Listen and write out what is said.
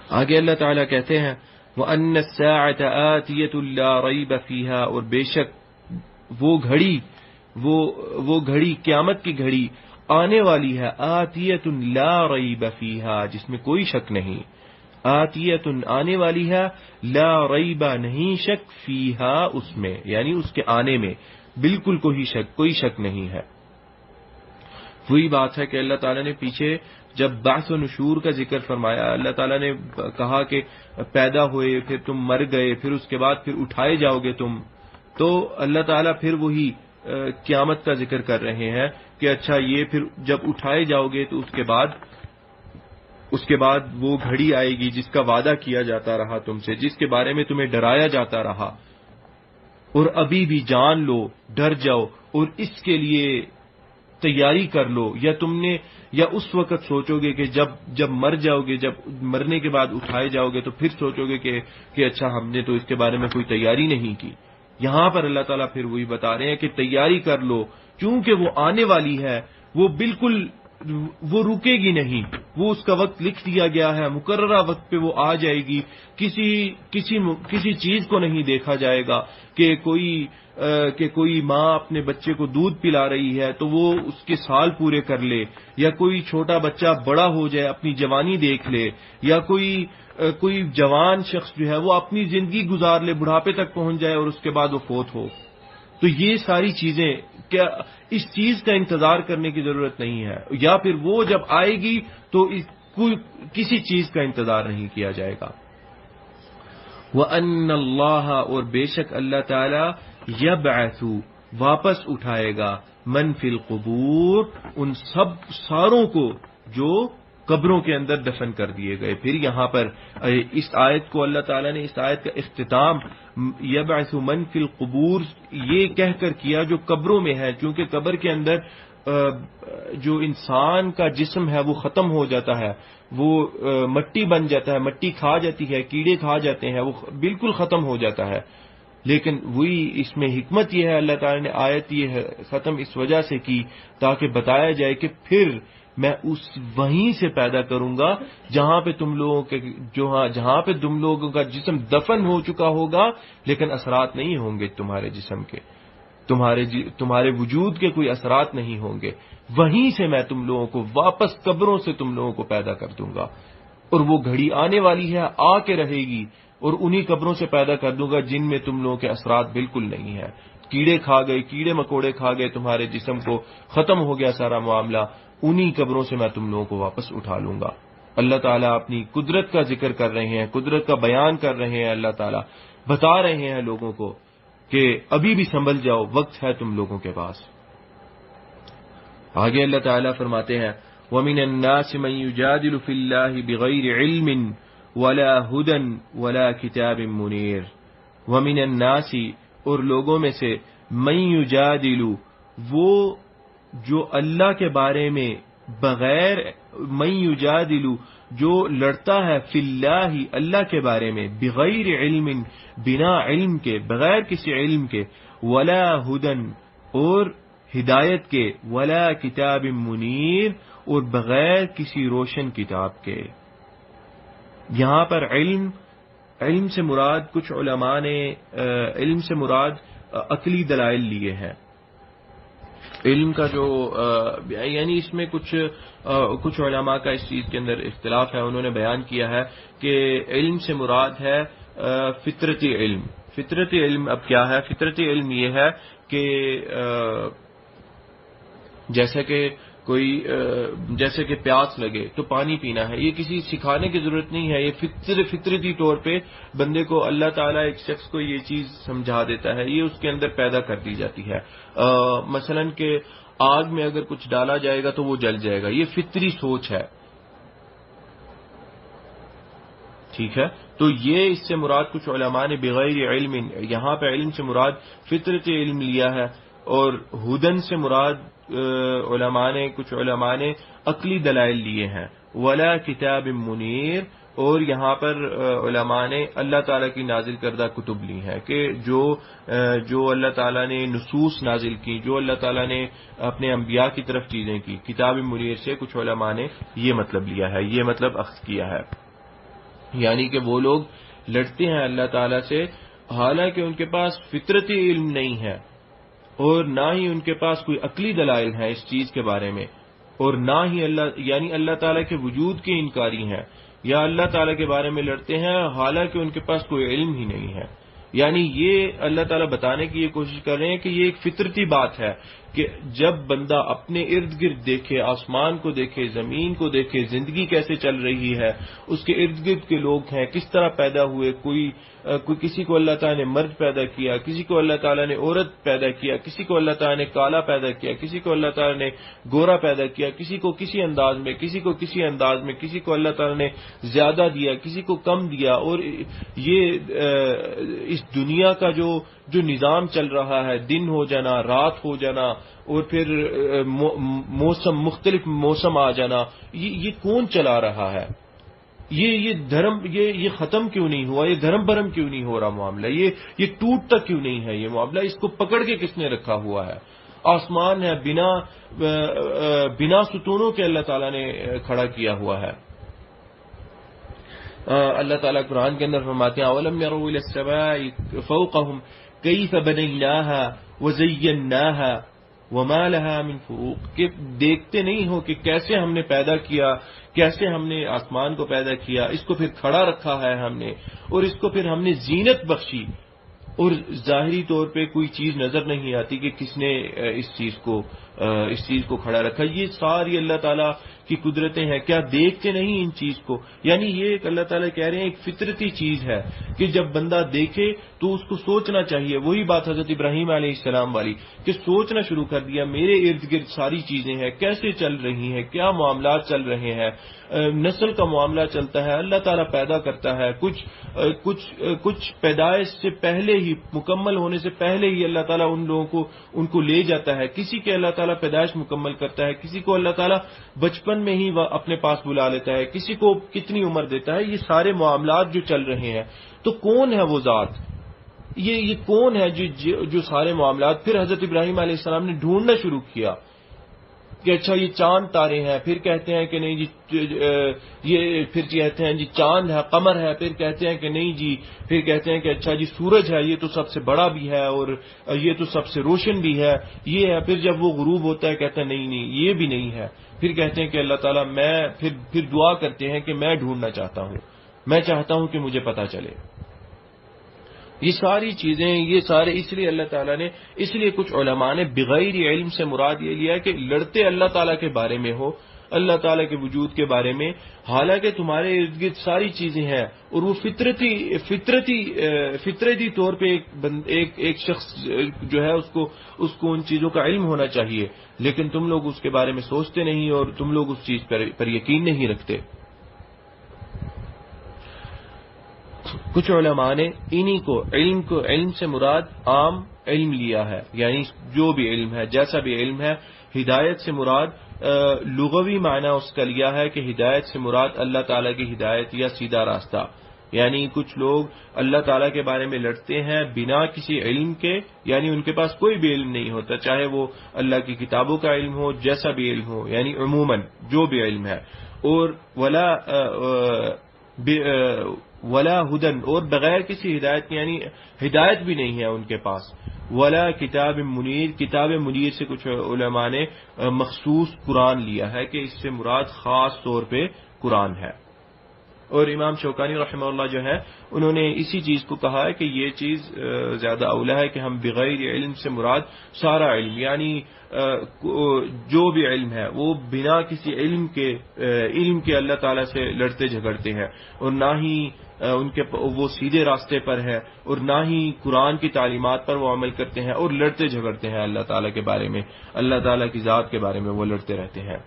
آگے اللہ تعالیٰ کہتے ہیں وَأَنَّ السَّاعَةَ آتِيَةٌ لَا رَيْبَ فِيهَا، اور بے شک وہ گھڑی قیامت کی گھڑی آنے والی ہے، آتیۃ لا ریب فیہا، جس میں کوئی شک نہیں، آتیۃ آنے والی ہے، لا ریب نہیں شک فیہا اس میں، یعنی اس کے آنے میں بالکل کوئی شک نہیں ہے۔ وہی بات ہے کہ اللہ تعالیٰ نے پیچھے جب بعث و نشور کا ذکر فرمایا، اللہ تعالیٰ نے کہا کہ پیدا ہوئے، پھر تم مر گئے، پھر اس کے بعد پھر اٹھائے جاؤ گے تم، تو اللہ تعالیٰ پھر وہی قیامت کا ذکر کر رہے ہیں کہ اچھا یہ پھر جب اٹھائے جاؤ گے تو اس کے بعد وہ گھڑی آئے گی جس کا وعدہ کیا جاتا رہا تم سے، جس کے بارے میں تمہیں ڈرایا جاتا رہا، اور ابھی بھی جان لو، ڈر جاؤ اور اس کے لیے تیاری کر لو، یا اس وقت سوچو گے کہ جب مر جاؤ گے، جب مرنے کے بعد اٹھائے جاؤ گے تو پھر سوچو گے کہ اچھا ہم نے تو اس کے بارے میں کوئی تیاری نہیں کی۔ یہاں پر اللہ تعالیٰ پھر وہی بتا رہے ہیں کہ تیاری کر لو، چونکہ وہ آنے والی ہے، وہ بالکل وہ رکے گی نہیں، وہ اس کا وقت لکھ دیا گیا ہے، مقررہ وقت پہ وہ آ جائے گی، کسی چیز کو نہیں دیکھا جائے گا کہ کوئی ماں اپنے بچے کو دودھ پلا رہی ہے تو وہ اس کے سال پورے کر لے، یا کوئی چھوٹا بچہ بڑا ہو جائے اپنی جوانی دیکھ لے، یا کوئی جوان شخص جو ہے وہ اپنی زندگی گزار لے، بڑھاپے تک پہنچ جائے اور اس کے بعد وہ فوت ہو۔ تو یہ ساری چیزیں کیا اس چیز کا انتظار کرنے کی ضرورت نہیں ہے، یا پھر وہ جب آئے گی تو کسی چیز کا انتظار نہیں کیا جائے گا۔ وَأَنَّ اللَّهَ، اور بے شک اللہ تعالی، يَبْعَثُ واپس اٹھائے گا، مَنْ فِي الْقُبُورِ ان ساروں کو جو قبروں کے اندر دفن کر دیے گئے۔ پھر یہاں پر اس آیت کو اللہ تعالیٰ نے، اس آیت کا اختتام یبعث من فی القبور یہ کہہ کر کیا جو قبروں میں ہے، چونکہ قبر کے اندر جو انسان کا جسم ہے وہ ختم ہو جاتا ہے، وہ مٹی بن جاتا ہے، مٹی کھا جاتی ہے، کیڑے کھا جاتے ہیں، وہ بالکل ختم ہو جاتا ہے۔ لیکن وہی اس میں حکمت یہ ہے، اللہ تعالیٰ نے آیت یہ ختم اس وجہ سے کی تاکہ بتایا جائے کہ پھر میں وہیں سے پیدا کروں گا جہاں پہ تم لوگوں کا جسم دفن ہو چکا ہوگا، لیکن اثرات نہیں ہوں گے تمہارے جسم کے، تمہارے وجود کے کوئی اثرات نہیں ہوں گے، وہیں سے میں تم لوگوں کو واپس قبروں سے تم لوگوں کو پیدا کر دوں گا، اور وہ گھڑی آنے والی ہے، آ کے رہے گی، اور انہی قبروں سے پیدا کر دوں گا جن میں تم لوگوں کے اثرات بالکل نہیں ہیں۔ کیڑے مکوڑے کھا گئے تمہارے جسم کو، ختم ہو گیا سارا معاملہ، انہی قبروں سے میں تم لوگوں کو واپس اٹھا لوں گا۔ اللہ تعالیٰ اپنی قدرت کا ذکر کر رہے ہیں، قدرت کا بیان کر رہے ہیں، اللہ تعالیٰ بتا رہے ہیں لوگوں کو کہ ابھی بھی سنبھل جاؤ، وقت ہے تم لوگوں کے پاس۔ آگے اللہ تعالیٰ فرماتے ہیں وَمِنَ النَّاسِ مَن يُجَادِلُ فِي اللَّهِ بِغَيْرِ عِلْمٍ وَلَا هُدًى وَلَا كِتَابٍ مُنِيرٍ۔ وَمِنَ النَّاسِ اور لوگوں میں سے، مَن يُجَادِلُ وہ جو اللہ کے بارے میں بغیر، من یجادل جو لڑتا ہے، فی اللہ اللہ کے بارے میں، بغیر علم بنا علم کے، بغیر کسی علم کے، ولا ہدن اور ہدایت کے، ولا کتاب منیر اور بغیر کسی روشن کتاب کے۔ یہاں پر علم سے مراد، کچھ علماء نے علم سے مراد عقلی دلائل لیے ہیں۔ علم کا جو یعنی اس میں کچھ علماء کا اس چیز کے اندر اختلاف ہے، انہوں نے بیان کیا ہے کہ علم سے مراد ہے فطرتی علم۔ فطرتی علم اب کیا ہے؟ فطرتی علم یہ ہے کہ جیسے کہ پیاس لگے تو پانی پینا ہے، یہ کسی سکھانے کی ضرورت نہیں ہے، یہ فطرتی طور پہ بندے کو اللہ تعالیٰ ایک شخص کو یہ چیز سمجھا دیتا ہے، یہ اس کے اندر پیدا کر دی جاتی ہے۔ مثلا کہ آگ میں اگر کچھ ڈالا جائے گا تو وہ جل جائے گا، یہ فطری سوچ ہے، ٹھیک ہے؟ تو یہ اس سے مراد کچھ علماء نے بغیر علم، یہاں پہ علم سے مراد فطرتی علم لیا ہے، اور ہدن سے مراد کچھ علماء نے عقلی دلائل لیے ہیں، ولا کتاب منیر، اور یہاں پر علماء نے اللہ تعالیٰ کی نازل کردہ کتب لی ہیں کہ جو اللہ تعالیٰ نے نصوص نازل کی، جو اللہ تعالیٰ نے اپنے انبیاء کی طرف چیزیں کی، کتاب منیر سے کچھ علماء نے یہ مطلب لیا ہے، یہ مطلب اخذ کیا ہے۔ یعنی کہ وہ لوگ لڑتے ہیں اللہ تعالیٰ سے حالانکہ ان کے پاس فطرتی علم نہیں ہے، اور نہ ہی ان کے پاس کوئی عقلی دلائل ہے اس چیز کے بارے میں، اور نہ ہی اللہ تعالیٰ کے وجود کے انکاری ہیں، یا اللہ تعالیٰ کے بارے میں لڑتے ہیں حالانکہ ان کے پاس کوئی علم ہی نہیں ہے۔ یعنی یہ اللہ تعالیٰ بتانے کی یہ کوشش کر رہے ہیں کہ یہ ایک فطرتی بات ہے کہ جب بندہ اپنے ارد گرد دیکھے، آسمان کو دیکھے، زمین کو دیکھے، زندگی کیسے چل رہی ہے، اس کے ارد گرد کے لوگ ہیں کس طرح پیدا ہوئے، کوئی کسی کو اللہ تعالیٰ نے مرد پیدا کیا، کسی کو اللہ تعالیٰ نے عورت پیدا کیا، کسی کو اللہ تعالیٰ نے کالا پیدا کیا، کسی کو اللہ تعالیٰ نے گورا پیدا کیا، کسی کو کسی انداز میں، کسی کو کسی انداز میں، کسی کو اللہ تعالیٰ نے زیادہ دیا، کسی کو کم دیا، اور یہ اس دنیا کا جو نظام چل رہا ہے، دن ہو جانا، رات ہو جانا، اور پھر مختلف موسم آ جانا، یہ کون چلا رہا ہے؟ یہ دھرم یہ ختم کیوں نہیں ہوا؟ یہ دھرم برم کیوں نہیں ہو رہا معاملہ؟ یہ ٹوٹتا کیوں نہیں ہے یہ معاملہ؟ اس کو پکڑ کے کس نے رکھا ہوا ہے؟ آسمان ہے بنا ستونوں کے اللہ تعالیٰ نے کھڑا کیا ہوا ہے۔ اللہ تعالیٰ قرآن کے اندر فرماتے ہیں اولم يروا الى السماء فوقهم كيف بنيناها وزيناها وما لها من فروق، کہ دیکھتے نہیں ہو کہ کیسے ہم نے پیدا کیا، کیسے ہم نے آسمان کو پیدا کیا، اس کو پھر کھڑا رکھا ہے ہم نے، اور اس کو پھر ہم نے زینت بخشی، اور ظاہری طور پہ کوئی چیز نظر نہیں آتی کہ کس نے اس چیز کو کھڑا رکھا۔ یہ ساری اللہ تعالیٰ کی قدرتیں ہیں، کیا دیکھتے نہیں ان چیز کو؟ یعنی یہ ایک اللہ تعالیٰ کہہ رہے ہیں ایک فطرتی چیز ہے کہ جب بندہ دیکھے تو اس کو سوچنا چاہیے۔ وہی بات حضرت ابراہیم علیہ السلام والی کہ سوچنا شروع کر دیا، میرے ارد گرد ساری چیزیں ہیں، کیسے چل رہی ہیں، کیا معاملات چل رہے ہیں، نسل کا معاملہ چلتا ہے، اللہ تعالیٰ پیدا کرتا ہے، کچھ پیدائش سے پہلے ہی، مکمل ہونے سے پہلے ہی اللہ تعالیٰ ان کو لے جاتا ہے، کسی کے اللہ تعالیٰ پیدائش مکمل کرتا ہے، کسی کو اللہ تعالیٰ بچپن میں ہی اپنے پاس بلا لیتا ہے، کسی کو کتنی عمر دیتا ہے۔ یہ سارے معاملات جو چل رہے ہیں تو کون ہے وہ ذات؟ یہ کون ہے جو سارے معاملات؟ پھر حضرت ابراہیم علیہ السلام نے ڈھونڈنا شروع کیا کہ اچھا یہ چاند تارے ہیں، پھر کہتے ہیں کہ نہیں جی یہ، پھر کہتے ہیں جی چاند ہے، قمر ہے، پھر کہتے ہیں کہ نہیں جی، پھر کہتے ہیں کہ اچھا جی سورج ہے، یہ تو سب سے بڑا بھی ہے اور یہ تو سب سے روشن بھی ہے، یہ ہے۔ پھر جب وہ غروب ہوتا ہے کہتا ہے نہیں یہ بھی نہیں ہے۔ پھر کہتے ہیں کہ اللہ تعالیٰ پھر دعا کرتے ہیں کہ میں ڈھونڈنا چاہتا ہوں، میں چاہتا ہوں کہ مجھے پتہ چلے۔ یہ ساری چیزیں، یہ سارے اس لیے اللہ تعالیٰ نے، اس لیے کچھ علماء نے بغیر علم سے مراد یہ لیا کہ لڑتے اللہ تعالیٰ کے بارے میں ہو، اللہ تعالیٰ کے وجود کے بارے میں، حالانکہ تمہارے ارد گرد ساری چیزیں ہیں، اور وہ فطرتی طور پہ ایک شخص جو ہے اس کو ان چیزوں کا علم ہونا چاہیے، لیکن تم لوگ اس کے بارے میں سوچتے نہیں اور تم لوگ اس چیز پر یقین نہیں رکھتے۔ کچھ علماء نے انہی کو علم سے مراد عام علم لیا ہے، یعنی جو بھی علم ہے، جیسا بھی علم ہے۔ ہدایت سے مراد لغوی معنی اس کا لیا ہے کہ ہدایت سے مراد اللہ تعالیٰ کی ہدایت یا سیدھا راستہ، یعنی کچھ لوگ اللہ تعالیٰ کے بارے میں لڑتے ہیں بنا کسی علم کے، یعنی ان کے پاس کوئی بھی علم نہیں ہوتا، چاہے وہ اللہ کی کتابوں کا علم ہو، جیسا بھی علم ہو، یعنی عموماً جو بھی علم ہے، اور ولا ہدن، اور بغیر کسی ہدایت کے، یعنی ہدایت بھی نہیں ہے ان کے پاس۔ ولا کتاب منیر، کتاب منیر سے کچھ علماء نے مخصوص قرآن لیا ہے کہ اس سے مراد خاص طور پہ قرآن ہے۔ اور امام شوکانی رحمہ اللہ جو ہے انہوں نے اسی چیز کو کہا ہے کہ یہ چیز زیادہ اولا ہے کہ ہم بغیر علم سے مراد سارا علم، یعنی جو بھی علم ہے وہ بنا کسی علم کے اللہ تعالیٰ سے لڑتے جھگڑتے ہیں، اور نہ ہی وہ سیدھے راستے پر ہے، اور نہ ہی قرآن کی تعلیمات پر وہ عمل کرتے ہیں، اور لڑتے جھگڑتے ہیں اللہ تعالیٰ کے بارے میں، اللہ تعالیٰ کی ذات کے بارے میں وہ لڑتے رہتے ہیں۔